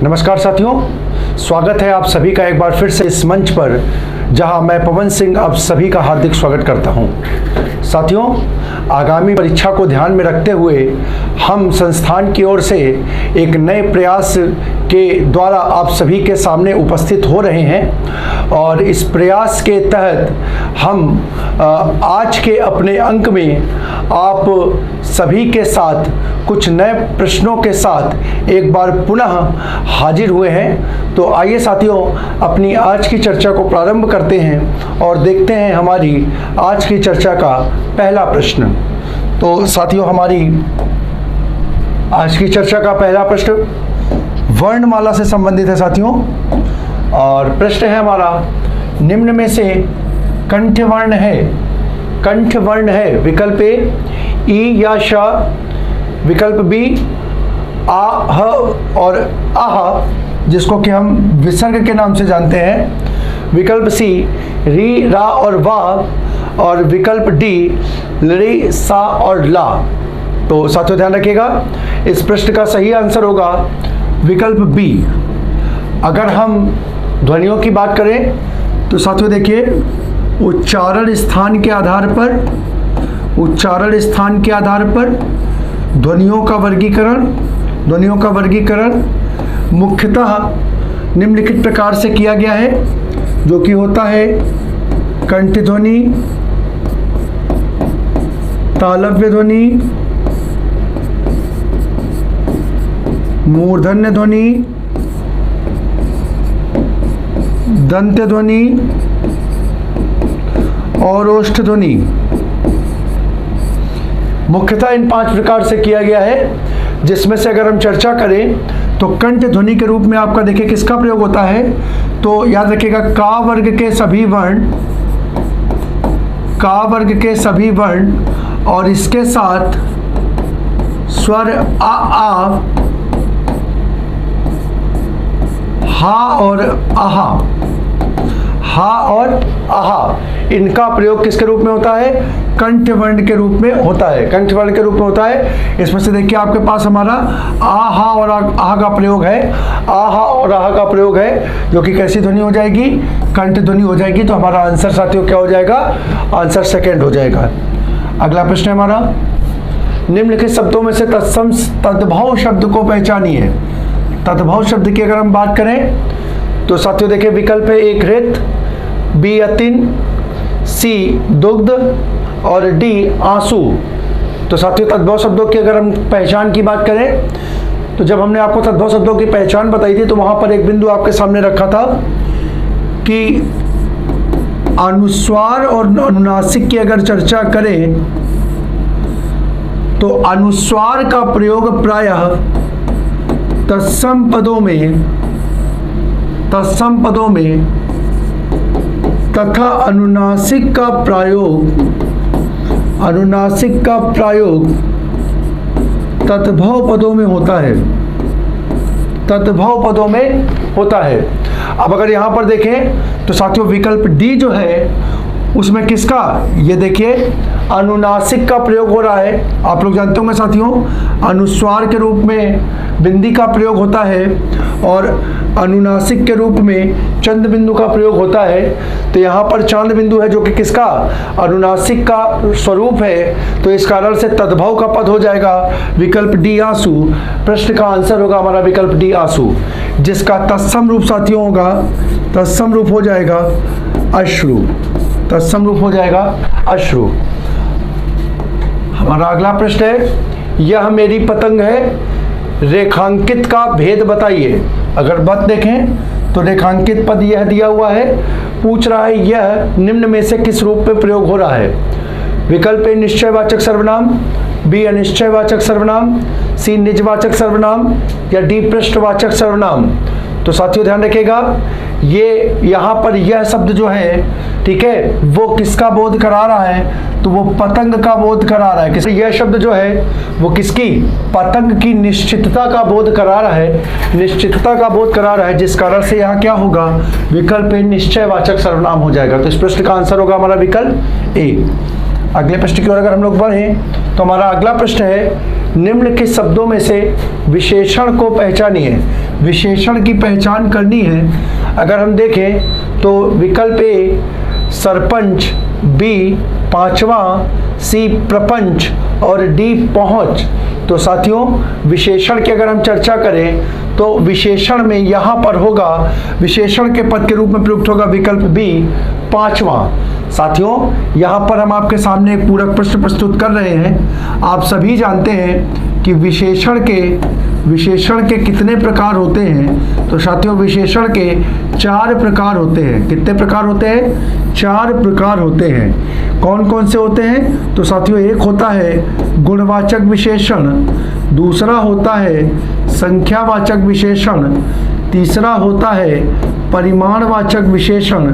नमस्कार साथियों, स्वागत है आप सभी का एक बार फिर से इस मंच पर, जहां मैं पवन सिंह आप सभी का हार्दिक स्वागत करता हूं। साथियों, आगामी परीक्षा को ध्यान में रखते हुए हम संस्थान की ओर से एक नए प्रयास के द्वारा आप सभी के सामने उपस्थित हो रहे हैं और इस प्रयास के तहत हम आज के अपने अंक में आप सभी के साथ कुछ नए प्रश्नों के साथ एक बार पुनः हाजिर हुए हैं। तो आइए साथियों, अपनी आज की चर्चा को प्रारंभ करते हैं और देखते हैं हमारी आज की चर्चा का पहला प्रश्न। तो साथियों, हमारी आज की चर्चा का पहला प्रश्न वर्णमाला से संबंधित है साथियों, और प्रश्न है हमारा, निम्न में से कंठवर्ण है विकल्प ए ई या श, विकल्प बी आ ह और आह जिसको कि हम विसर्ग के नाम से जानते हैं, विकल्प सी री रा और वाह, और विकल्प डी री सा और ला। तो साथियों ध्यान रखिएगा, इस प्रश्न का सही आंसर होगा विकल्प बी। अगर हम ध्वनियों की बात करें तो साथियों देखिए, उच्चारण स्थान के आधार पर ध्वनियों का वर्गीकरण मुख्यतः निम्नलिखित प्रकार से किया गया है, जो कि होता है कंठ ध्वनि, तालव्य ध्वनि, मूर्धन्य ध्वनि, दंत्य ध्वनि और ओष्ठ ध्वनि। मुख्यतः इन 5 प्रकार से किया गया है, जिसमें से अगर हम चर्चा करें तो कंठ ध्वनि के रूप में आपका देखिए किसका प्रयोग होता है। तो याद रखिएगा, का वर्ग के सभी वर्ण और इसके साथ स्वर आ, हा और आहा, इनका प्रयोग किसके रूप में होता है? कंठ वर्ण के रूप में होता है। इसमें से देखिए आपके पास हमारा आहा और आहा का प्रयोग है, जो कि कैसी ध्वनि हो जाएगी? कंठ ध्वनि हो जाएगी। तो हमारा आंसर साथियों क्या हो जाएगा? आंसर सेकंड हो जाएगा। अगला प्रश्न है हमारा, निम्नलिखित शब्दों में से तद्भव शब्द को पहचानिए। तद्भव शब्द की अगर हम बात करें तो साथियों देखिए, विकल्प है एक घृत, बी अतिन, सी दुग्ध और डी आंसू। तो साथियों तद्भव शब्दों की अगर हम पहचान की बात करें तो जब हमने आपको तद्भव शब्दों की पहचान बताई थी तो वहां पर एक बिंदु आपके सामने रखा था कि अनुस्वार और अनुनासिक की अगर चर्चा करें तो अनुस्वार का प्रयोग प्रायः तत्सम पदों में तथा अनुनासिक का प्रयोग तद्भव पदों में होता है। अब अगर यहाँ पर देखें तो साथियों विकल्प डी जो है उसमें किसका, ये देखिए अनुनासिक का प्रयोग हो रहा है। आप लोग जानते होंगे साथियों, अनुस्वार के रूप में बिंदी का प्रयोग होता है और अनुनासिक के रूप में चंद बिंदु का प्रयोग होता है। तो यहाँ पर चांद बिंदु है जो कि किसका, अनुनासिक का स्वरूप है। तो इस कारण से तद्भव का पद हो जाएगा विकल्प डी आंसू। प्रश्न का आंसर होगा हमारा विकल्प डी आंसू, जिसका तत्सम रूप साथियों होगा, तत्सम रूप हो जाएगा अश्रु। हमारा अगला प्रश्न है, यह मेरी पतंग है, रेखांकित का भेद बताइए। अगर बत देखें तो रेखांकित पद यह दिया हुआ है, पूछ रहा है यह निम्न में से किस रूप में प्रयोग हो रहा है। विकल्प ए निश्चयवाचक सर्वनाम, बी अनिश्चयवाचक सर्वनाम, सी निजवाचक सर्वनाम या डी पृष्ठवाचक सर्वनाम। तो साथियों ध्यान रखिएगा, ये यहाँ पर यह शब्द जो है, ठीक है, वो किसका बोध करा रहा है? तो वो पतंग का बोध करा रहा है। यह शब्द जो है वो किसकी, पतंग की निश्चितता का बोध करा रहा है, जिस कारण से यहाँ क्या होगा, विकल्प ए निश्चयवाचक सर्वनाम हो जाएगा। तो इस प्रश्न का आंसर होगा हमारा विकल्प ए। अगले प्रश्न की ओर अगर हम लोग बढ़ें तो हमारा अगला प्रश्न है, निम्न के शब्दों में से विशेषण को पहचानिए। विशेषण की पहचान करनी है। अगर हम देखें तो विकल्प ए सरपंच, बी पांचवा, सी प्रपंच और डी पहुंच। तो साथियों विशेषण की अगर हम चर्चा करें तो विशेषण में यहाँ पर होगा, विशेषण के पद के रूप में प्रयुक्त होगा विकल्प बी पांचवा। साथियों यहाँ पर हम आपके सामने एक पूरक प्रश्न प्रस्तुत कर रहे हैं। आप सभी जानते हैं कि विशेषण के कितने प्रकार होते हैं। तो साथियों विशेषण के 4 प्रकार होते हैं। कितने प्रकार होते हैं? 4 प्रकार होते हैं। कौन कौन से होते हैं? तो साथियों एक होता है गुणवाचक विशेषण, दूसरा होता है संख्यावाचक विशेषण, तीसरा होता है परिमाणवाचक विशेषण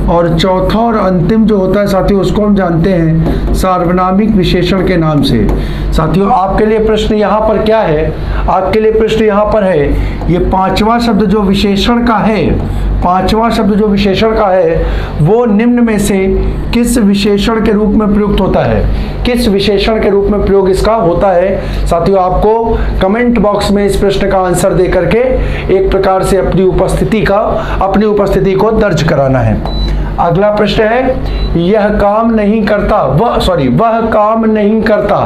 और चौथा और अंतिम जो होता है साथियों उसको हम जानते हैं सार्वनामिक विशेषण के नाम से। साथियों आपके लिए प्रश्न यहाँ पर क्या है? आपके लिए प्रश्न यहाँ पर है ये पांचवा शब्द जो विशेषण का है, पांचवा शब्द जो विशेषण का है वो निम्न में से किस विशेषण के रूप में प्रयुक्त होता है? किस विशेषण के रूप में प्रयोग इसका होता है? साथियों आपको कमेंट बॉक्स में इस प्रश्न का आंसर दे करके एक प्रकार से अपनी उपस्थिति को दर्ज कराना है। अगला प्रश्न है वह काम नहीं करता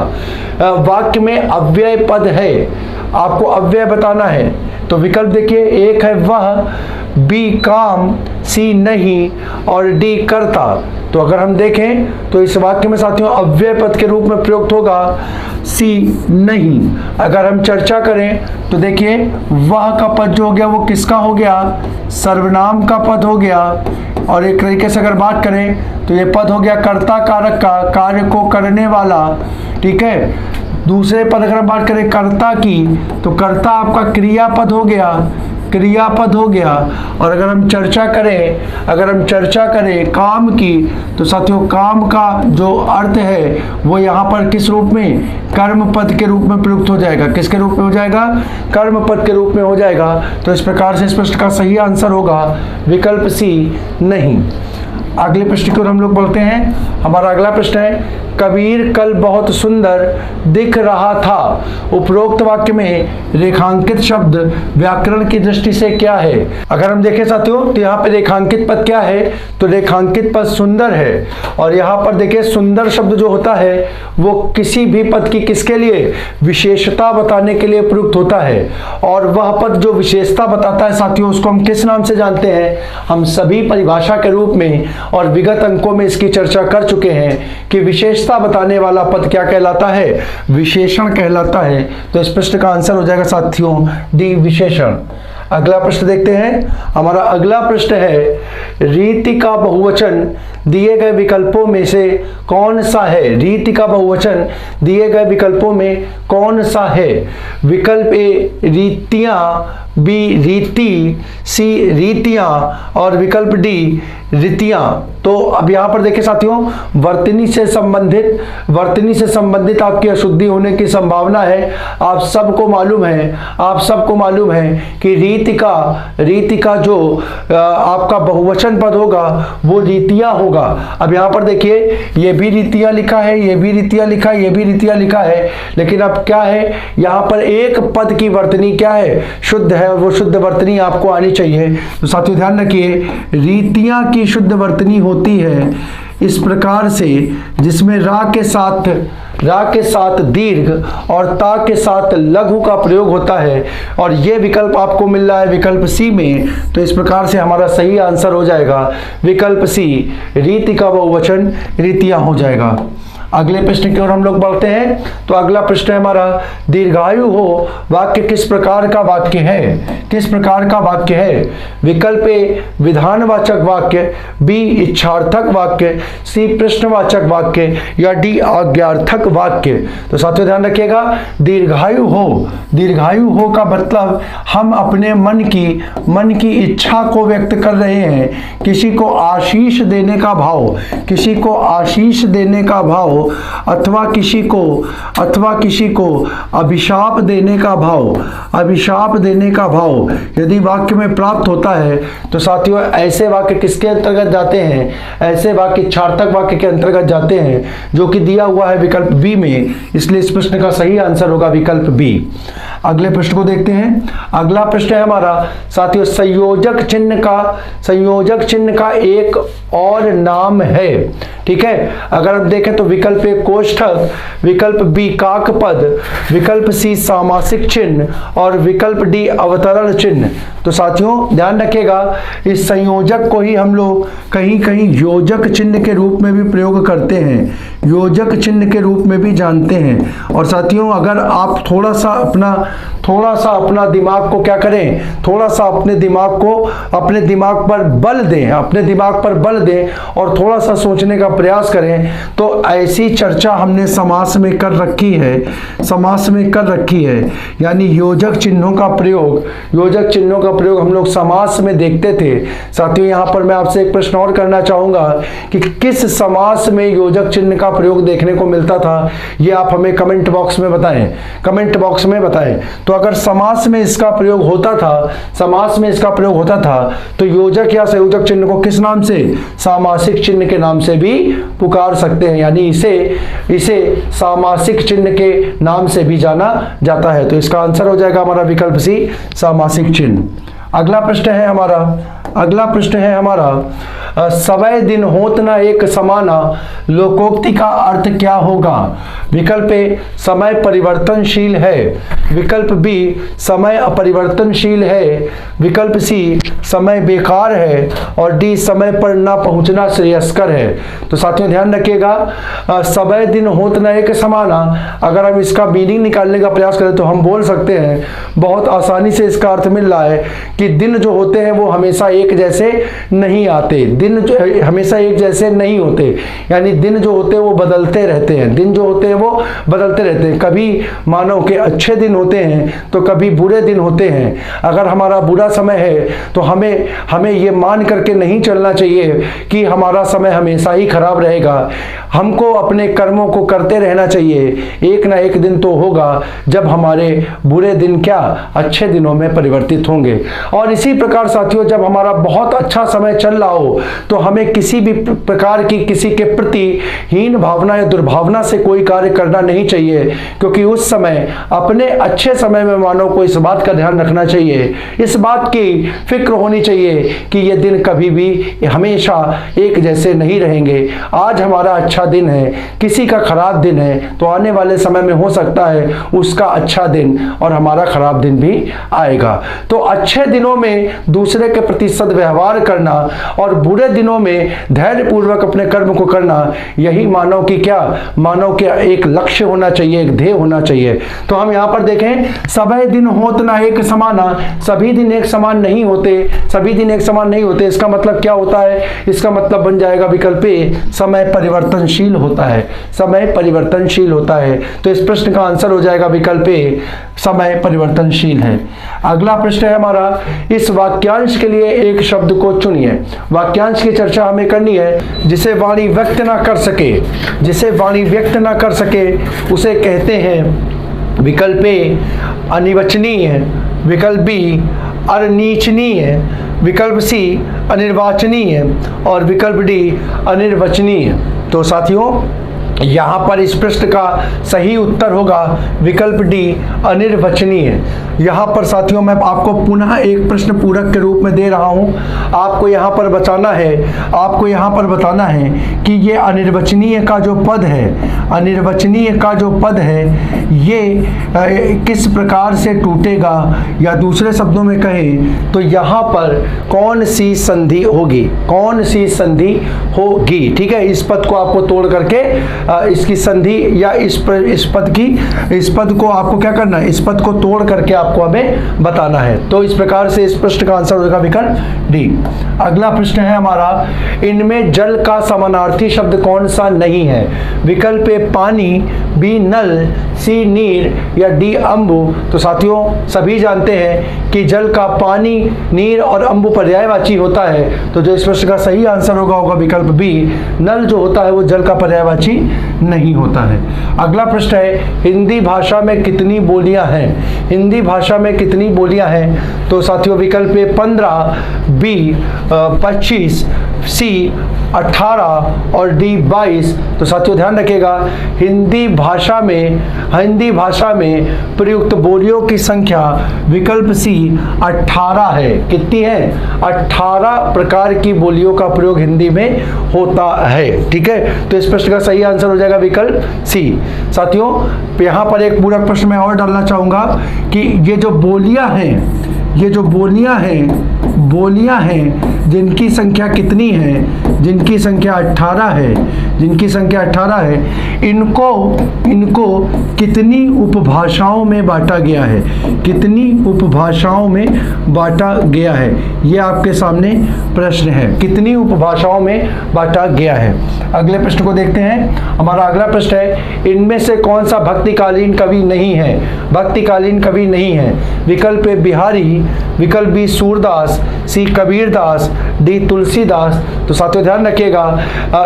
वाक्य में अव्यय पद है, आपको अव्यय बताना है। तो विकल्प देखिए, एक है वह, बी काम, सी नहीं और डी करता। तो अगर हम देखें तो इस वाक्य में साथियों अव्यय पद के रूप में प्रयुक्त होगा सी नहीं। अगर हम चर्चा करें तो देखिए वह का पद जो हो गया वो किसका हो गया? सर्वनाम का पद हो गया। और एक तरीके से अगर बात करें तो ये पद हो गया कर्ता कारक का, कार्य को करने वाला, ठीक है। दूसरे पद अगर हम बात करें कर्ता की तो कर्ता आपका क्रियापद हो गया, क्रियापद हो गया। और अगर हम चर्चा करें काम की तो साथियों काम का जो अर्थ है वो यहाँ पर किस रूप में? कर्म पद के रूप में प्रयुक्त हो जाएगा। किसके रूप में हो जाएगा? कर्म पद के रूप में हो जाएगा। तो इस प्रकार से इस प्रश्न का सही आंसर होगा विकल्प सी नहीं। अगले प्रश्न की ओर हम लोग बढ़ते हैं। हमारा अगला प्रश्न है कबीर कल बहुत सुंदर दिख रहा था। उपरोक्त वाक्य में रेखांकित शब्द व्याकरण की दृष्टि से क्या है? अगर हम देखें साथियों तो यहाँ पे रेखांकित पद क्या है? तो रेखांकित पद सुंदर है। और यहाँ पर देखिए सुंदर शब्द जो होता है वो किसी भी पद की किसके लिए? विशेषता बताने के लिए प्रयुक्त होता है। और वह पद जो विशेषता बताता है साथियों उसको हम किस नाम से जानते हैं? हम सभी परिभाषा के रूप में और विगत अंकों में इसकी चर्चा कर चुके हैं कि विशेषता बताने वाला पद क्या कहलाता है? विशेषण कहलाता है। तो इस प्रश्न का आंसर हो जाएगा साथियों डी विशेषण। अगला प्रश्न देखते हैं। हमारा अगला प्रश्न है रीति का बहुवचन दिए गए विकल्पों में से कौन सा है? रीति का बहुवचन दिए गए विकल्पों में कौन सा है? विकल्प ए रीतियां, बी रीति, सी रीतियां और विकल्प डी रीतियां। तो अब यहाँ पर देखिए साथियों वर्तनी से संबंधित आपकी अशुद्धि होने की संभावना है। आप सबको मालूम है कि रीति का जो आपका बहुवचन पद होगा वो रीतियां होगा। अब यहाँ पर देखिए ये भी रीतियां लिखा है, ये भी रीतियां लिखा है, ये भी रीतियां लिखा है, लेकिन अब क्या है यहाँ पर एक पद की वर्तनी क्या है? शुद्ध है। और वो शुद्ध वर्तनी आपको आनी चाहिए। तो साथियों ध्यान रखिए रीतियां की शुद्ध वर्तनी होती है इस प्रकार से जिसमें रा के साथ दीर्घ और ता के साथ लघु का प्रयोग होता है। और ये विकल्प आपको मिल रहा है विकल्प सी में। तो इस प्रकार से हमारा सही आंसर हो जाएगा विकल्प सी, रीति का बहुवचन रीतियां हो जाएगा। अगले प्रश्न की ओर हम लोग बढ़ते हैं। तो अगला प्रश्न है हमारा दीर्घायु हो वाक्य किस प्रकार का वाक्य है? किस प्रकार का वाक्य है? विकल्प ए विधानवाचक वाक्य, बी इच्छार्थक वाक्य, सी प्रश्नवाचक वाक्य या डी आज्ञार्थक वाक्य। तो साथियों ध्यान रखिएगा दीर्घायु हो का मतलब हम अपने मन की इच्छा को व्यक्त कर रहे हैं। किसी को आशीष देने का भाव भाव अथवा किसी को अभिशाप देने का भाव यदि वाक्य में प्राप्त होता है तो साथियों ऐसे वाक्य किसके अंतर्गत जाते हैं? ऐसे वाक्य छार्थक वाक्य के अंतर्गत जाते हैं, जो कि दिया हुआ है विकल्प बी में। इसलिए इस प्रश्न का सही आंसर होगा विकल्प बी। अगले प्रश्न को देखते हैं। अगला प्रश्न है हमारा साथियों, संयोजक चिन्ह का एक और नाम है। ठीक है, अगर हम देखें तो विकल्प ए कोष्ठक, विकल्प बी काकपद, विकल्प सी सामासिक चिन्ह और विकल्प डी अवतरण चिन्ह। तो साथियों ध्यान रखिएगा, इस संयोजक को ही हम लोग कहीं कहीं योजक चिन्ह के रूप में भी प्रयोग करते हैं, योजक चिन्ह के रूप में भी जानते हैं। और साथियों अगर आप थोड़ा सा अपना दिमाग को क्या करें, थोड़ा सा अपने दिमाग पर बल दें और थोड़ा सा सोचने का प्रयास करें, तो ऐसी चर्चा हमने समास में कर रखी है। यानी योजक चिन्हों का प्रयोग हम लोग समास में देखते थे। साथियों यहाँ पर मैं आपसे एक प्रश्न और करना चाहूंगा कि किस समास में योजक चिन्ह का प्रयोग देखने को मिलता था, ये आप हमें कमेंट बॉक्स में बताएं। तो अगर समास में इसका प्रयोग होता था तो योजक या संयोजक चिन्ह को किस नाम से? सामासिक चिन्ह के नाम से भी पुकार सकते हैं, यानी इसे सामासिक चिन्ह के नाम से भी जाना जाता है। तो इसका आंसर हो जाएगा हमारा विकल्प सी, सामासिक चिन्ह। अगला प्रश्न है हमारा सवै दिन होत न एक समाना, लोकोक्ति का अर्थ क्या होगा? विकल्प ए समय परिवर्तनशील है, विकल्प बी समय अपरिवर्तनशील है, विकल्प सी समय बेकार है और डी समय पर न पहुंचना श्रेयस्कर है। तो साथियों ध्यान रखिएगा, सवै दिन होत न एक समाना, अगर हम इसका मीनिंग निकालने का प्रयास करें तो हम बोल सकते हैं, बहुत आसानी से इसका अर्थ मिल रहा है कि दिन जो होते हैं वो हमेशा एक जैसे नहीं आते, दिन जो हमेशा एक जैसे नहीं होते, यानी दिन जो होते हैं वो बदलते रहते हैं। कभी मानो के अच्छे दिन होते हैं तो कभी बुरे दिन होते हैं। अगर हमारा बुरा समय है तो हमें ये मान करके नहीं चलना चाहिए कि हमारा समय हमेशा ही खराब रहेगा। हमको अपने कर्मों को करते रहना चाहिए, एक ना एक दिन तो होगा जब हमारे बुरे दिन क्या अच्छे दिनों में परिवर्तित होंगे। और इसी प्रकार साथियों जब हमारा बहुत अच्छा समय चल रहा हो तो हमें किसी भी प्रकार की किसी के प्रति हीन भावना या दुर्भावना से कोई कार्य करना नहीं चाहिए, क्योंकि उस समय अपने अच्छे समय में मानव को इस बात का ध्यान रखना चाहिए, इस बात की फिक्र होनी चाहिए कि ये दिन कभी भी हमेशा एक जैसे नहीं रहेंगे। आज हमारा अच्छा दिन है, किसी का खराब दिन है, तो आने वाले समय में हो सकता है उसका अच्छा दिन और हमारा खराब दिन भी आएगा। तो अच्छे दिनों में दूसरे के प्रति सद्व्यवहार करना और बुरे दिनों में धैर्यपूर्वक अपने कर्म को करना, यही मानव के एक लक्ष्य होना चाहिए, एक ध्येय होना चाहिए। तो हम यहाँ पर देखें, सभी दिन होत ना एक समाना, सभी दिन एक समान नहीं होते। इसका मतलब क्या होता है? इसका मतलब बन जाएगा विकल्प ए, समय परिवर्तनशील होता है। तो इस प्रश्न का आंसर हो जाएगा विकल्प ए, समय परिवर्तनशील है। अगला प्रश्न है हमारा, इस वाक्यांश के लिए एक शब्द को चुनिए। वाक्यांश की चर्चा हमें करनी है। जिसे वाणी व्यक्त ना कर सके उसे कहते हैं विकल्प ए अनिवचनीय, विकल्प बी अनिर्वचनीय, विकल्प सी अनिर्वाचनीय और विकल्प डी अनिर्वचनीय। तो साथियों यहाँ पर इस प्रश्न का सही उत्तर होगा विकल्प डी अनिर्वचनीय। यहाँ पर साथियों मैं आपको पुनः एक प्रश्न पूरक के रूप में दे रहा हूँ। आपको यहाँ पर बताना है कि ये अनिर्वचनीय का जो पद है ये किस प्रकार से टूटेगा, या दूसरे शब्दों में कहें तो यहाँ पर कौन सी संधि होगी। ठीक है, इस पद को आपको तोड़ करके इसकी संधि या इस पद को आपको क्या करना है, इस पद को तोड़ करके आपको हमें बताना है। तो इस प्रकार से इस प्रश्न का आंसर होगा विकल्प डी। अगला प्रश्न है हमारा, इनमें जल का समानार्थी शब्द कौन सा नहीं है? विकल्प ए पानी, बी नल, सी नीर या डी अम्बु। तो साथियों सभी जानते हैं कि जल का पानी, नीर और अम्बु पर्यायवाची होता है। तो जो इस प्रश्न का सही आंसर होगा विकल्प बी, नल जो होता है वो जल का पर्यायवाची नहीं होता है। अगला प्रश्न है, हिंदी भाषा में कितनी बोलियां हैं? हिंदी भाषा में कितनी बोलियां हैं? तो साथियों विकल्प ए 15, बी 25, सी 18 और डी 22। तो साथियों ध्यान रखिएगा, हिंदी भाषा में प्रयुक्त बोलियों की संख्या विकल्प सी 18 है। कितनी है? 18 प्रकार की बोलियों का प्रयोग हिंदी में होता है। ठीक है, तो इस प्रश्न का सही आंसर हो जाएगा विकल्प सी। साथियों यहाँ पर एक पूरक प्रश्न मैं और डालना चाहूंगा कि ये जो बोलियां हैं जिनकी संख्या कितनी है? जिनकी संख्या 18 है, इनको कितनी उपभाषाओं में बांटा गया है? कितनी उपभाषाओं में बांटा गया है? ये आपके सामने प्रश्न है, कितनी उपभाषाओं में बांटा गया है। अगले प्रश्न को देखते हैं। हमारा अगला प्रश्न है, इनमें से कौन सा भक्तिकालीन कवि नहीं है? भक्तिकालीन कवि नहीं है। विकल्प ए बिहारी, विकल्प बी सूरदास, सी कबीरदास, डी तुलसीदास। तो साथियों ध्यान रखिएगा,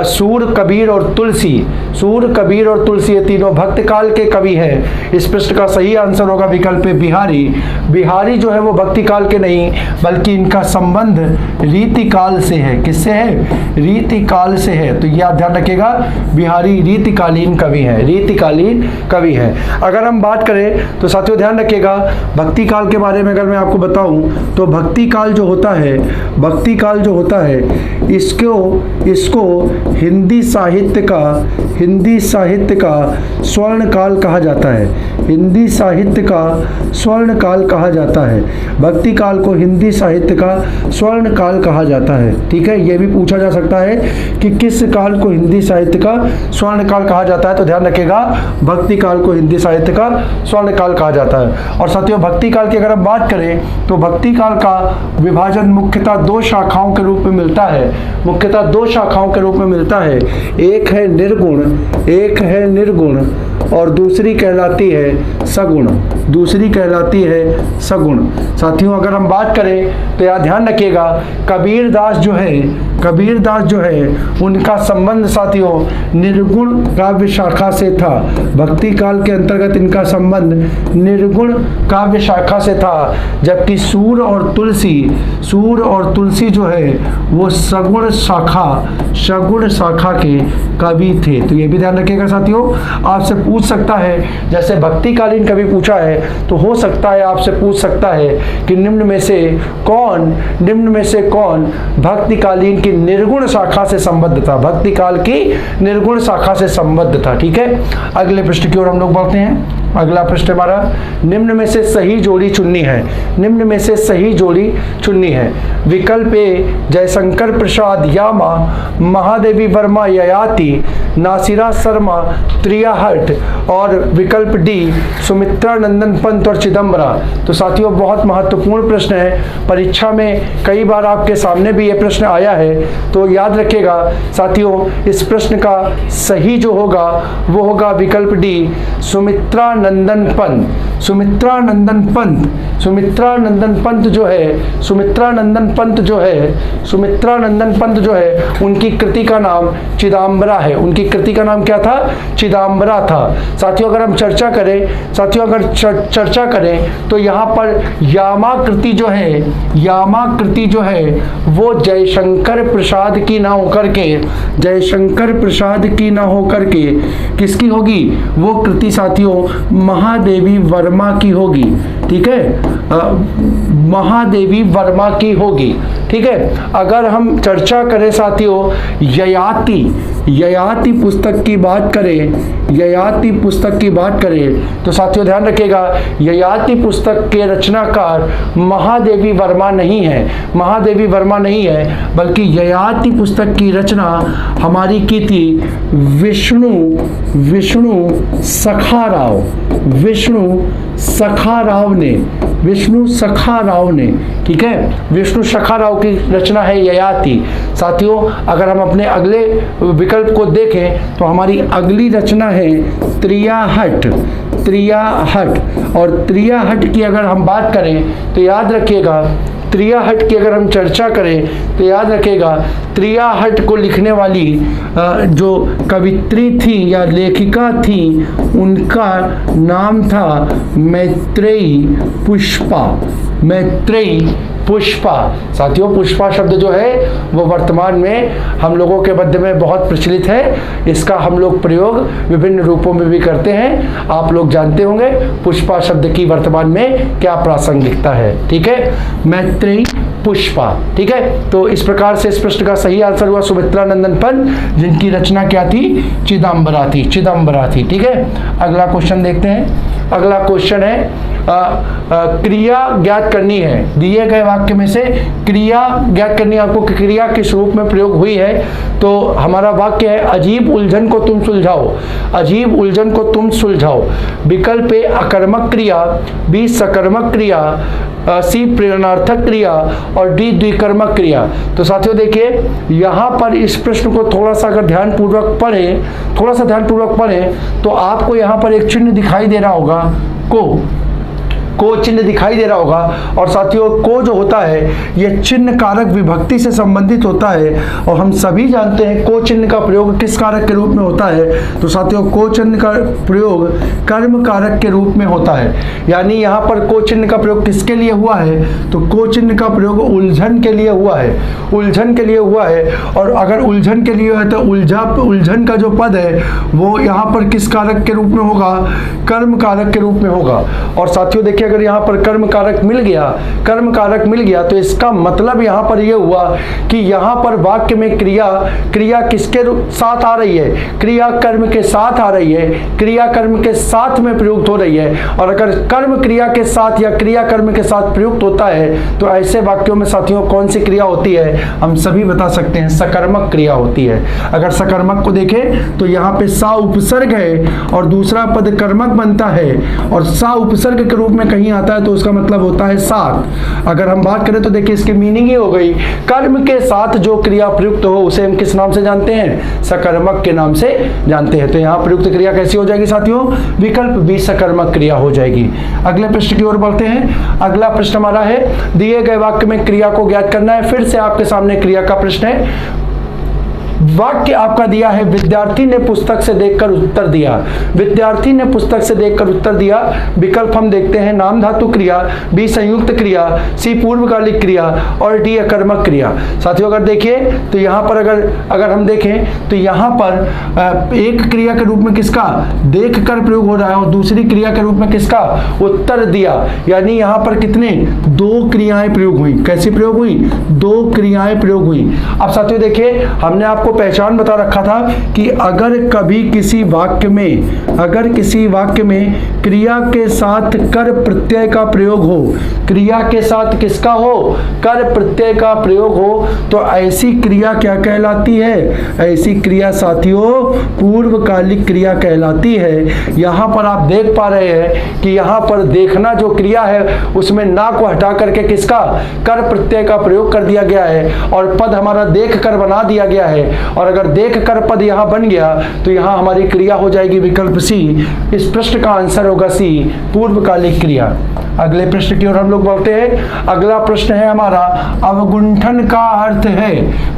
सूर कबीर और तुलसी ये तीनों भक्त काल के कवि हैं। इस प्रश्न का सही आंसर होगा विकल्प ए बिहारी। बिहारी जो है वो भक्ति काल के नहीं, बल्कि इनका संबंध रीति काल से है। किससे है? रीति काल से है। तो यह ध्यान रखिएगा, बिहारी रीतिकालीन कवि हैं। अगर हम बात करें तो साथियों ध्यान रखिएगा, भक्ति काल के बारे में अगर मैं आपको बताऊं तो भक्ति काल जो होता है इसको हिंदी साहित्य का स्वर्ण काल कहा जाता है। हिंदी साहित्य का स्वर्ण काल कहा जाता है। भक्ति काल को हिंदी साहित्य का स्वर्ण काल कहा जाता है। ठीक है, यह भी पूछा जा सकता है कि किस काल को हिंदी साहित्य का स्वर्ण काल कहा जाता है। तो ध्यान रखिएगा, भक्ति काल को हिंदी साहित्य का स्वर्ण काल कहा जाता है। और साथियों भक्ति काल की अगर हम बात करें तो भक्ति काल का विभाजन मुख्यतः दो शाखाओं के रूप में मिलता है। एक है निर्गुण और दूसरी कहलाती है सगुण। साथियों अगर हम बात करें तो यार ध्यान रखिएगा, कबीरदास जो है उनका संबंध साथियों निर्गुण काव्य शाखा से था। भक्ति काल के अंतर्गत इनका संबंध निर्गुण काव्य शाखा से था, जबकि सूर और तुलसी जो है वो सगुण शाखा के कवि थे। तो ये भी ध्यान रखिएगा साथियों, आपसे पूछ सकता है, जैसे भक्तिकालीन कवि पूछा है तो हो सकता है आपसे पूछ सकता है कि निम्न में से कौन भक्तिकालीन की निर्गुण शाखा से संबद्ध था। भक्तिकाल की निर्गुण शाखा से संबद्ध था। ठीक है, अगले प्रश्न की ओर हम लोग बढ़ते हैं। अगला प्रश्न हमारा, निम्न में से सही जोड़ी चुननी है। विकल्प ए जयशंकर प्रसाद यामा, महादेवी वर्मा ययाति, नासिरा शर्मा त्रियाहट और विकल्प डी सुमित्रा नंदन पंत और चिदम्बरा। तो साथियों बहुत महत्वपूर्ण प्रश्न है, परीक्षा में कई बार आपके सामने भी ये प्रश्न आया है। तो याद रखिएगा साथियों, इस प्रश्न का सही जो होगा वो होगा विकल्प डी सुमित्रा नंदन पंत जो है उनकी कृति का नाम चिदम्बरा है। उनकी कृति का नाम क्या था? चिदम्बरा था। साथियों अगर हम चर्चा करें तो यहाँ पर यामा कृति जो है वो जयशंकर प्रसाद की ना होकर के किसकी होगी? वो कृति साथियों महादेवी वर्मा की होगी। ठीक है, महादेवी वर्मा की होगी। ठीक है, अगर हम चर्चा करें साथियों ययाति पुस्तक की बात करें तो साथियों ध्यान रखिएगा, ययाति पुस्तक के रचनाकार महादेवी वर्मा नहीं है, बल्कि ययाति पुस्तक की रचना हमारी की थी विष्णु सखा राव ने। ठीक है, विष्णु सखा राव की रचना है ययाति। साथियों अगर हम अपने अगले विकल्प को देखें तो हमारी अगली रचना है त्रियाहट। और त्रियाहट की अगर हम बात करें तो याद रखिएगा त्रियाहट की अगर हम चर्चा करें तो याद रखेगा त्रियाहट को लिखने वाली जो कवित्री थी या लेखिका थी उनका नाम था मैत्रेयी पुष्पा। मैत्रेयी पुष्पा। साथियों, पुष्पा शब्द जो है वो वर्तमान में हम लोगों के मध्य में बहुत प्रचलित है। इसका हम लोग प्रयोग विभिन्न रूपों में भी करते हैं। आप लोग जानते होंगे पुष्पा शब्द की वर्तमान में क्या प्रासंगिकता है। ठीक है, मैत्रेयी पुष्पा। ठीक है, तो इस प्रकार से इस प्रश्न का सही आंसर हुआ सुमित्रा नंदन पंत, जिनकी रचना क्या थी? चिदंबरा थी। चिदंबरा थी। ठीक है, अगला क्वेश्चन देखते हैं। अगला क्वेश्चन है क्रिया ज्ञात करनी है। दिए गए वाक्य में से क्रिया ज्ञात करनी है आपको कि क्रिया किस रूप में प्रयोग हुई है। तो हमारा वाक्य है अजीब उलझन को तुम सुलझाओ। अजीब उलझन को तुम सुलझाओ। विकल्प ए अकर्मक क्रिया, बी सकर्मक क्रिया, सी प्रेरणार्थक क्रिया और डी द्विकर्मक क्रिया। तो साथियों देखिए, यहाँ पर इस प्रश्न को थोड़ा सा अगर ध्यानपूर्वक पढ़ें, थोड़ा सा ध्यानपूर्वक पढ़ें तो आपको यहाँ पर एक चिन्ह दिखाई दे रहा होगा, को चिन्ह दिखाई दे रहा होगा। और साथियों, को जो होता है यह चिन्ह कारक विभक्ति से संबंधित होता है और हम सभी जानते हैं को चिन्ह का प्रयोग किस कारक के रूप में होता है। तो साथियों, को चिन्ह का प्रयोग कर्म कारक के रूप में होता है। यानी यहाँ पर को चिन्ह का प्रयोग किसके लिए हुआ है? तो को चिन्ह का प्रयोग उलझन के लिए हुआ है। उलझन के लिए हुआ है। और अगर उलझन के लिए है तो उलझन का जो पद है वो यहाँ पर किस कारक के रूप में होगा? कर्म कारक के रूप में होगा। और साथियों देखिए, अगर यहाँ पर कर्म कारक मिल गया तो इसका मतलब यहाँ पर यह हुआ कि यहाँ पर वाक्य में क्रिया किसके साथ आ रही है? क्रिया कर्म के साथ आ रही है। क्रिया कर्म के साथ में प्रयुक्त हो रही है। और अगर कर्म क्रिया के साथ या क्रिया कर्म के साथ प्रयुक्त होता है तो ऐसे वाक्यों में साथियों कौन सी क्रिया होती है? हम सभी बता सकते हैं, सकर्मक क्रिया होती है। अगर सकर्मक को देखें तो यहाँ पे सा उपसर्ग है और दूसरा पद कर्मक बनता है और सा उपसर्ग के रूप में कहीं आता है तो उसका मतलब होता है साथ। अगर हम बात करें तो देखिए इसकी मीनिंग ही हो गई कर्म के साथ जो क्रिया प्रयुक्त हो उसे हम किस नाम से जानते हैं? सकर्मक के नाम से जानते हैं। तो यहाँ प्रयुक्त क्रिया कैसी हो जाएगी साथियों? विकल्प बी सकर्मक क्रिया हो जाएगी। अगले प्रश्न की ओर बढ़ते हैं। अगला प्रश्न हमारा है दिए गए वाक्य में क्रिया को ज्ञात करना है। फिर से आपके सामने क्रिया का प्रश्न है। वाक्य आपका दिया है विद्यार्थी ने पुस्तक से देखकर उत्तर दिया। विद्यार्थी ने पुस्तक से देखकर उत्तर दिया। विकल्प हम देखते हैं नाम धातु क्रिया, बी संयुक्त क्रिया, सी पूर्वकालिक क्रिया और डी अकर्मक क्रिया। साथियों अगर देखिए तो यहाँ पर अगर हम देखें तो यहाँ पर एक क्रिया के रूप में किसका? देख कर प्रयोग हो रहा है और दूसरी क्रिया के रूप में किसका? उत्तर दिया। यानी यहाँ पर कितने? दो क्रियाएं प्रयोग हुई। कैसी प्रयोग हुई? दो क्रियाएं प्रयोग हुई। अब साथियों देखिए, हमने आपको पहचान बता रखा था कि अगर कभी किसी वाक्य में क्रिया के साथ कर प्रत्यय का प्रयोग हो, क्रिया के साथ किसका हो? कर प्रत्यय का प्रयोग हो, तो ऐसी क्रिया क्या कहलाती है? ऐसी क्रिया साथियों पूर्वकालिक क्रिया कहलाती है। यहां पर आप देख पा रहे हैं कि यहां पर देखना जो क्रिया है उसमें ना को हटा करके किसका? कर प्रत्यय का प्रयोग कर दिया गया है और पद हमारा देख कर बना दिया गया है। और अगर देख कर पद यहां बन गया तो यहां हमारी क्रिया हो जाएगी विकल्प सी। इस प्रश्न का आंसर होगा सी, पूर्वकालिक क्रिया। अगले प्रश्न की ओर हम लोग बढ़ते हैं। अगला प्रश्न है हमारा अवगुंठन का अर्थ है।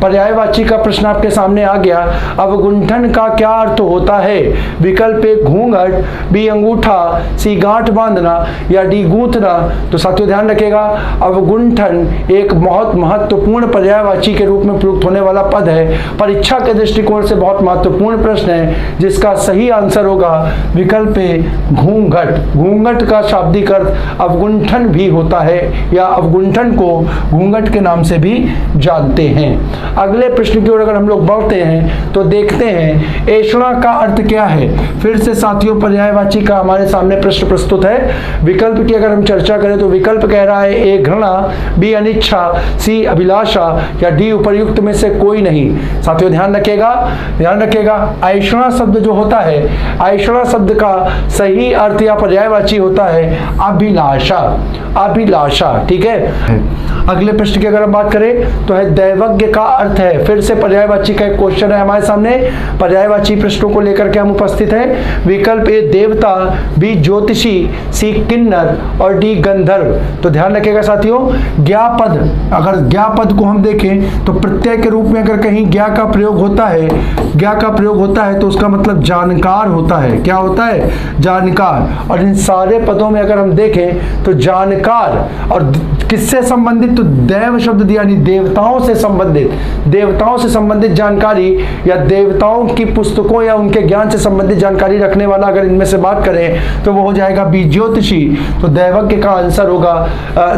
पर्यायवाची का प्रश्न आपके सामने आ गया। अवगुंठन का क्या अर्थ होता है? विकल्प ए घूंघट, बी अंगूठा, सी गांठ बांधना या डी गूंथना। तो साथियों ध्यान रखिएगा, अवगुंठन एक बहुत महत्वपूर्ण पर्यायवाची के रूप में प्रयुक्त होने वाला पद है। परीक्षा के दृष्टिकोण से बहुत महत्वपूर्ण प्रश्न है जिसका सही आंसर होगा विकल्प ए घूंघट। घूंघट का शाब्दिक अर्थ अवगुंठन भी होता है या अवगुंठन को घूंघट के नाम से भी जानते हैं। अगले प्रश्न की ओर अगर हम लोग बढ़ते हैं तो देखते हैं ऐषणा का अर्थ क्या है। फिर से साथियों पर्यायवाची का हमारे सामने प्रश्न प्रस्तुत है। विकल्प की अगर हम चर्चा करें तो विकल्प कह रहा है ए घृणा, बी अनिच्छा, सी अभिलाषा या डी उपर्युक्त में से कोई नहीं। साथियों ध्यान रखिएगा ऐषणा शब्द जो होता है, ऐषणा शब्द का सही अर्थ या पर्यायवाची होता है अभिलाषा। अभिलाषा, अभिलाषा, ठीक है। अगले प्रश्न की अगर हम बात करें तो है दैवज्ञ का अर्थ है, फिर से पर्यायवाची का एक क्वेश्चन है हमारे सामने, पर्यायवाची प्रश्नों को लेकर के हम उपस्थित हैं। विकल्प ए देवता, बी ज्योतिषी, सी किन्नर और डी गंधर्व। तो ध्यान रखिएगा साथियों, ज्ञा पद, अगर ज्ञा पद को हम देखें तो प्रत्यय के रूप में अगर कहीं ज्ञा का प्रयोग होता है, ज्ञा का प्रयोग होता है तो उसका मतलब जानकार होता है। क्या होता है? जानकार। और इन सारे पदों में अगर हम देखें तो जानकार और किससे संबंधित, तो दैव शब्द दिया, यानी देवताओं से संबंधित, देवताओं से संबंधित जानकारी या देवताओं की पुस्तकों या उनके ज्ञान से संबंधित जानकारी रखने वाला अगर इनमें से बात करें तो वो हो जाएगा बी ज्योतिषी। तो दैवज्ञ का आंसर होगा,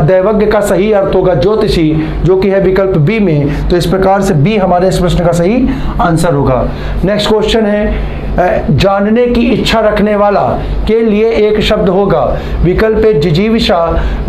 दैवज्ञ का सही अर्थ होगा ज्योतिषी, जो कि है विकल्प बी में। तो इस प्रकार से बी हमारे इस प्रश्न का सही आंसर होगा। नेक्स्ट क्वेश्चन है जानने की इच्छा रखने वाला के लिए एक शब्द होगा। विकल्प ए जिजीविषा,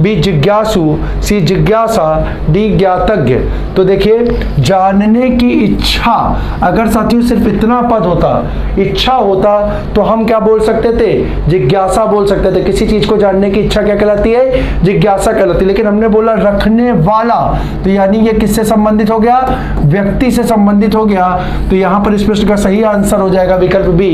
बी जिज्ञासु, सी जिज्ञासा, डी ज्ञातज्ञ। तो देखिए जानने की इच्छा, अगर साथियों सिर्फ इतना पद होता, इच्छा होता, तो हम क्या बोल सकते थे? जिज्ञासा बोल सकते थे। किसी चीज को जानने की इच्छा क्या कहलाती है? जिज्ञासा कहलाती है। लेकिन हमने बोला रखने वाला, तो यानी ये किससे संबंधित हो गया? व्यक्ति से संबंधित हो गया। तो यहां पर इस प्रश्न का सही आंसर हो जाएगा विकल्प बी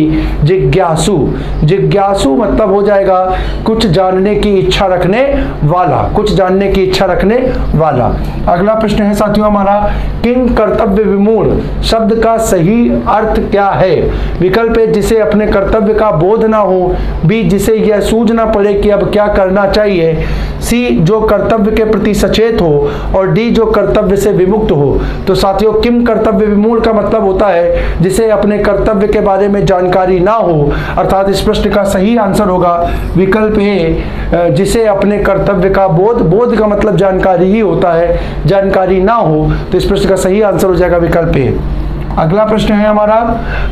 जिज्ञासु। जिज्ञासु मतलब हो जाएगा कुछ जानने की इच्छा रखने वाला, कुछ जानने की इच्छा रखने वाला। अगला प्रश्न है साथियों हमारा, किम कर्तव्य विमूढ़ शब्द का सही अर्थ क्या है? विकल्प है जिसे अपने कर्तव्य का बोध ना हो, बी जिसे यह सूझना पड़े कि अब क्या करना चाहिए, सी जो कर्तव्य के प्रति सचेत हो, और डी जो कर्तव्य से विमुक्त हो। तो साथियों किम कर्तव्य विमूढ़ का मतलब होता है जिसे अपने कर्तव्य के बारे में जानकारी ना हो, अर्थात इस प्रश्न का सही आंसर होगा विकल्प ए जिसे अपने कर्तव्य का बोध, बोध का मतलब जानकारी ही होता है, जानकारी ना हो। तो इस प्रश्न का सही आंसर हो जाएगा विकल्प ए। अगला प्रश्न है हमारा,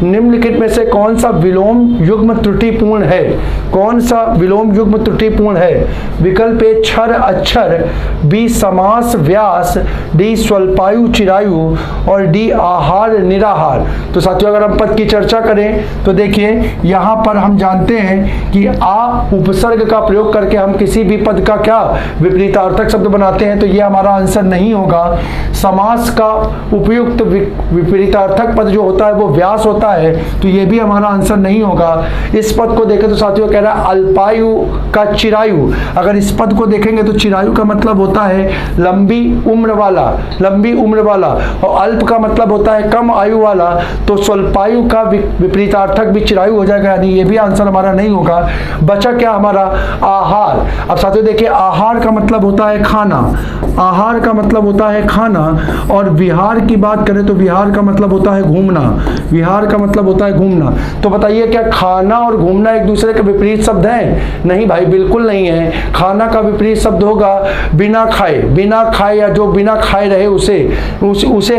निम्नलिखित में से कौन सा विलोम युग्म त्रुटिपूर्ण है? कौन सा विलोम युग्म त्रुटिपूर्ण है? विकल्प ए क्षर अक्षर, बी समास व्यास, डी स्वल्पायु चिरायु और डी आहार निराहार। तो साथियों अगर हम पद की चर्चा करें तो देखिए यहाँ पर हम जानते हैं कि आ उपसर्ग का प्रयोग करके हम किसी भी पद का क्या विपरीतार्थक शब्द बनाते हैं, तो ये हमारा आंसर नहीं होगा। समास का उपयुक्त विपरीतार्थक पद जो होता है वो व्यास होता है, तो ये भी हमारा आंसर नहीं होगा। इस पद को देखें तो साथियों कह रहा है अल्पायु का चिरायु। अगर इस पद को देखेंगे तो चिरायु का मतलब होता है लंबी उम्र वाला, लंबी उम्र वाला, और अल्प का मतलब होता है कम आयु वाला। तो स्वल्पायु का विपरीतार्थक भी चिरायु हो जाएगा, यानी ये भी आंसर हमारा नहीं होगा। बचा क्या हमारा? आहार। अब साथियों देखिए आहार का मतलब होता है खाना, आहार का मतलब होता है खाना, और विहार की बात करें तो विहार का मतलब होता है घूमना, विहार का मतलब होता है घूमना। तो बताइए क्या खाना और घूमना एक दूसरे के विपरीत शब्द हैं? नहीं भाई, बिल्कुल नहीं है। खाना का विपरीत शब्द होगा बिना खाए, बिना खाए या जो बिना खाए रहे उसे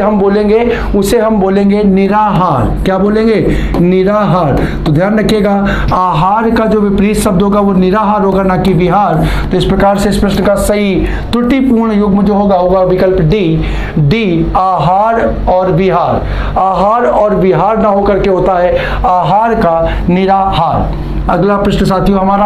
हम बोलेंगे निराहार। क्या बोलेंगे? निराहार। तो ध्यान रखिएगा आहार का जो विपरीत शब्द होगा वो निराहार होगा, ना कि विहार। तो इस प्रकार से इस प्रश्न का सही त्रुटिपूर्ण युग्म जो होगा विकल्प डी आहार और विहार। आहार और विहार ना होकर के होता है आहार का निराहार। अगला प्रश्न साथियों हमारा,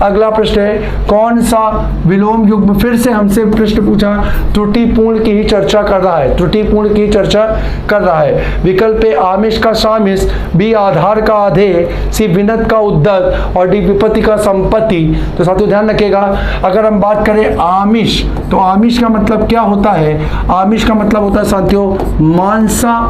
अगला प्रश्न है कौन सा विलोम युग्म, फिर से हमसे प्रश्न पूछा, त्रुटिपूर्ण की ही चर्चा कर रहा है, त्रुटिपूर्ण की चर्चा कर रहा है। विकल्प ए आमिष का सामिष, बी आधार का आधे, सी विनत का उद्दत और डी विपत्ति का संपत्ति। तो साथियों ध्यान रखिएगा अगर हम बात करें आमिष, तो आमिष का मतलब क्या होता है? आमिष का मतलब होता है साथियों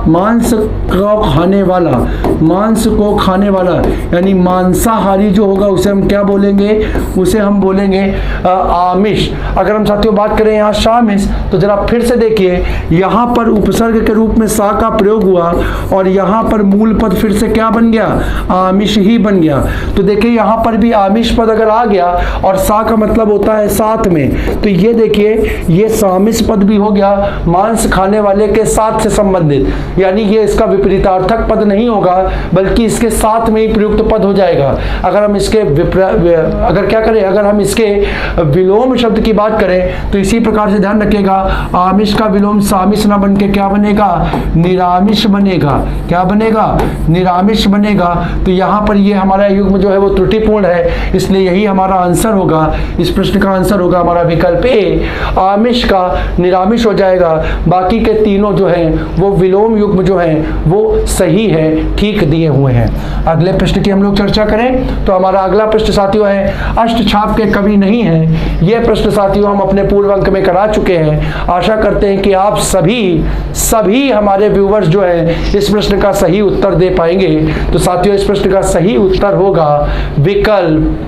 मांस को खाने वाला, मांस को खाने वाला, यानी मांसाहारी जो होगा उसे हम क्या बोलेंगे? उसे हम बोलेंगे आमिष। अगर हम साथियों बात करें यहाँ शामिष, तो जरा फिर से देखिए यहाँ पर उपसर्ग के रूप में सा का प्रयोग हुआ और यहाँ पर मूल पद फिर से क्या बन गया? आमिष ही बन गया। तो देखिए यहाँ पर भी आमिष पद अगर आ गया और सा का मतलब होता है साथ में, तो ये देखिए ये सामिष पद भी हो गया मांस खाने वाले के साथ से संबंधित, यानी ये इसका विपरीतार्थक पद नहीं होगा बल्कि इसके साथ में ही प्रयुक्त पद हो जाएगा। अगर हम इसके अगर क्या करें, अगर हम इसके विलोम शब्द की बात करें तो इसी प्रकार से ध्यान रखिएगा, आमिष का विलोम सामिष ना बन के क्या बनेगा, निरामिष बनेगा। क्या बनेगा, निरामिष बनेगा। तो यहाँ पर ये हमारा युग्म जो है वो त्रुटिपूर्ण है, इसलिए यही हमारा आंसर होगा। इस प्रश्न का आंसर होगा हमारा विकल्प ए, आमिष का निरामिष हो जाएगा। बाकी के तीनों जो हैं वो विलोम युग्म जो हैं वो सही है, ठीक दिए हुए हैं। अगले प्रश्न की हम लोग चर्चा करें तो हमारा अगला प्रश्न साथियों है, अष्टछाप के कवि नहीं हैं। यह प्रश्न साथियों हम अपने पूर्व अंक में करा चुके हैं। आशा करते हैं कि आप सभी हमारे व्यूवर्स जो हैं इस प्रश्न का सही उत्तर दे पाएंगे। तो साथियों इस प्रश्न का सही उत्तर होगा विकल्प,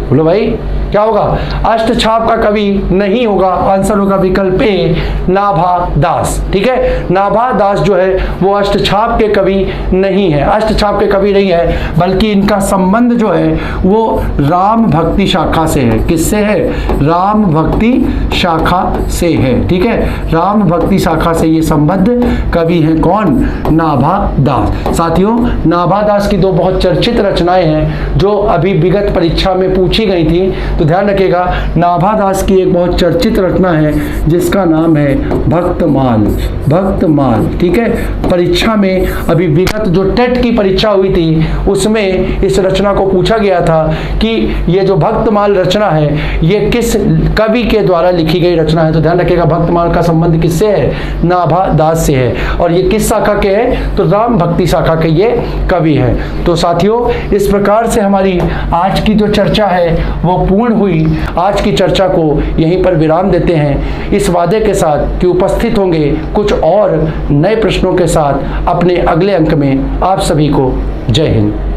बोलो भाई क्या होगा, अष्टछाप का कवि नहीं होगा। आंसर होगा विकल्प ए, नाभा दास। ठीक है, नाभा दास जो है वो अष्टछाप के कवि नहीं है, अष्टछाप के कवि नहीं है, बल्कि इनका संबंध जो है वो राम भक्ति शाखा से है। किससे है, राम भक्ति शाखा से है। ठीक है, राम भक्ति शाखा से ये संबंध कवि है कौन, नाभा दास। साथियों नाभा दास की दो बहुत चर्चित रचनाएं हैं जो अभी विगत परीक्षा में पूछी गई थी। तो ध्यान रखिएगा, नाभा दास की एक बहुत चर्चित रचना है जिसका नाम है भक्तमाल। भक्तमाल, ठीक है, परीक्षा में अभी विगत जो टेट की परीक्षा हुई थी उसमें इस रचना को पूछा गया था कि ये जो भक्तमाल रचना है ये किस कवि के द्वारा लिखी गई रचना है। तो ध्यान रखिएगा भक्तमाल का संबंध किससे है, नाभा दास से है, और ये किस शाखा के है, तो राम भक्ति शाखा के ये कवि है। तो साथियों इस प्रकार से हमारी आज की जो चर्चा है वो पूर्ण हुई। आज की चर्चा को यहीं पर विराम देते हैं, इस वादे के साथ कि उपस्थित होंगे कुछ और नए प्रश्नों के साथ अपने अगले अंक में। आप सभी को जय हिंद।